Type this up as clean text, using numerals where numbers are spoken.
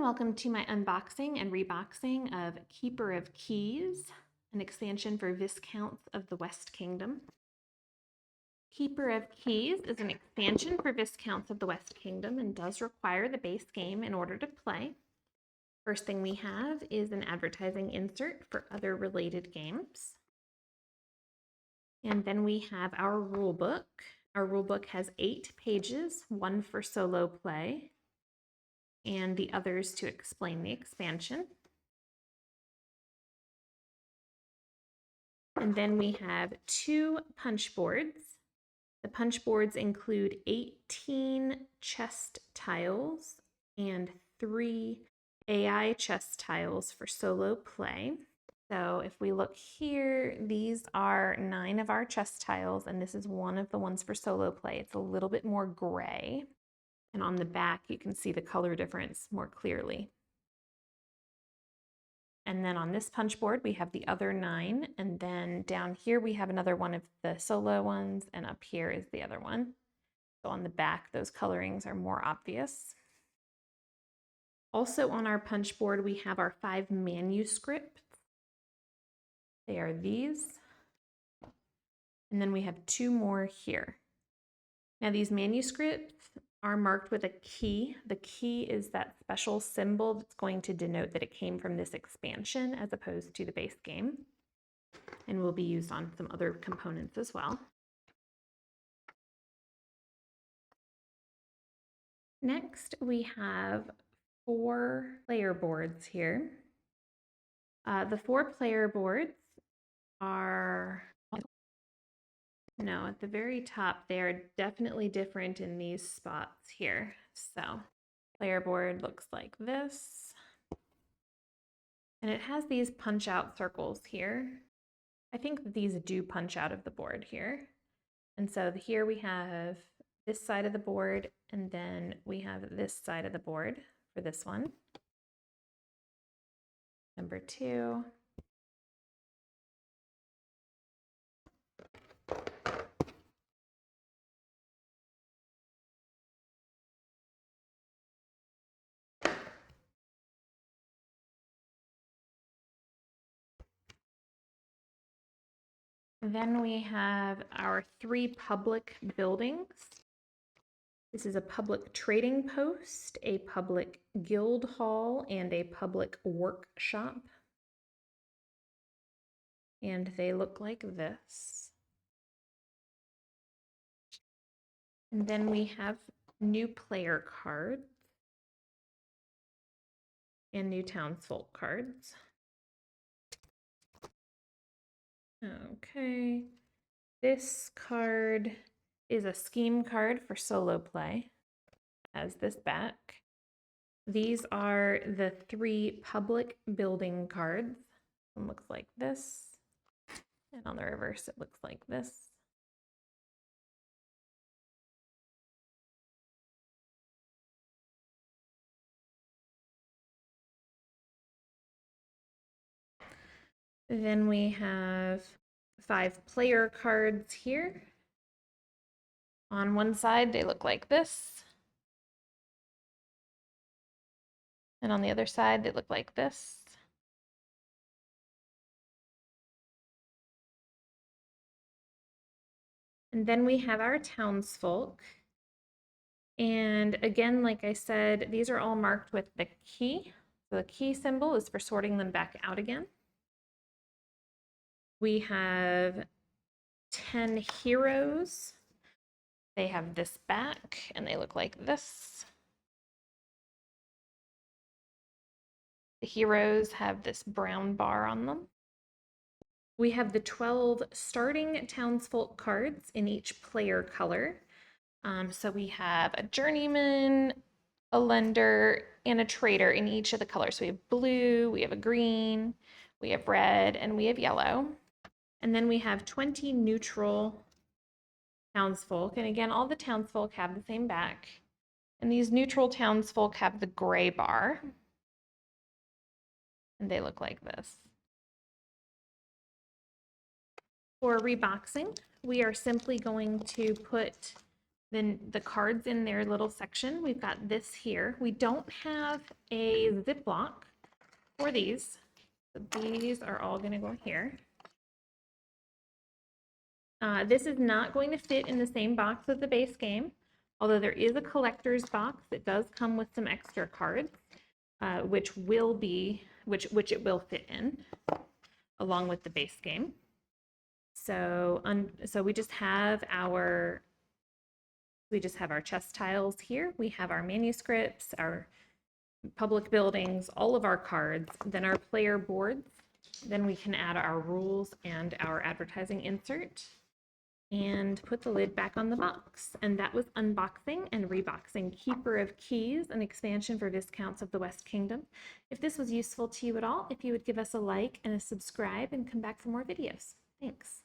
welcome to my unboxing and reboxing of Keeper of Keys, an expansion for Viscounts of the West Kingdom. Keeper of Keys is an expansion for Viscounts of the West Kingdom and does require the base game in order to play. First thing we have is an advertising insert for other related games. And then we have our rule book. Our rule book has 8 pages, one for solo play, and the others to explain the expansion. And then we have 2 punch boards. The punch boards include 18 chest tiles and 3 AI chest tiles for solo play. So if we look here, these are 9 of our chest tiles, and this is one of the ones for solo play. It's a little bit more gray. And on the back, you can see the color difference more clearly. And then on this punch board, we have the other 9. And then down here, we have another one of the solo ones. And up here is the other one. So on the back, those colorings are more obvious. Also on our punch board, we have our 5 manuscripts. They are these. And then we have 2 more here. Now these manuscripts are marked with a key. The key is that special symbol that's going to denote that it came from this expansion as opposed to the base game, and will be used on some other components as well. Next, we have 4 player boards here. The 4 player boards are at the very top, they are definitely different in these spots here. So player board looks like this. And it has these punch out circles here. I think that these do punch out of the board here. And so here we have this side of the board, and then we have this side of the board for this one. Number 2. Then we have our 3 public buildings. This is a public trading post, a public guild hall, and a public workshop. And they look like this. And then we have new player cards and new townsfolk cards. Okay, this card is a scheme card for solo play. Has this back. These are the 3 public building cards. One looks like this, and on the reverse it looks like this. Then we have 5 player cards here. On one side, they look like this. And on the other side, they look like this. And then we have our townsfolk. And again, like I said, these are all marked with the key. So the key symbol is for sorting them back out again. We have 10 heroes. They have this back, and they look like this. The heroes have this brown bar on them. We have the 12 starting townsfolk cards in each player color. So we have a journeyman, a lender, and a trader in each of the colors. So we have blue, we have a green, we have red, and we have yellow. And then we have 20 neutral townsfolk. And again, all the townsfolk have the same back. And these neutral townsfolk have the gray bar. And they look like this. For reboxing, we are simply going to put Then the cards in their little section, we've got this here. We don't have a Ziploc for these. So these are all going to go here. This is not going to fit in the same box as the base game, although there is a collector's box that does come with some extra cards, which it will fit in along with the base game. So we just have our chess tiles here. We have our manuscripts, our public buildings, all of our cards, then our player boards. Then we can add our rules and our advertising insert and put the lid back on the box. And that was Unboxing and Reboxing, Keeper of Keys, an expansion for Viscounts of the West Kingdom. If this was useful to you at all, if you would give us a like and a subscribe and come back for more videos. Thanks.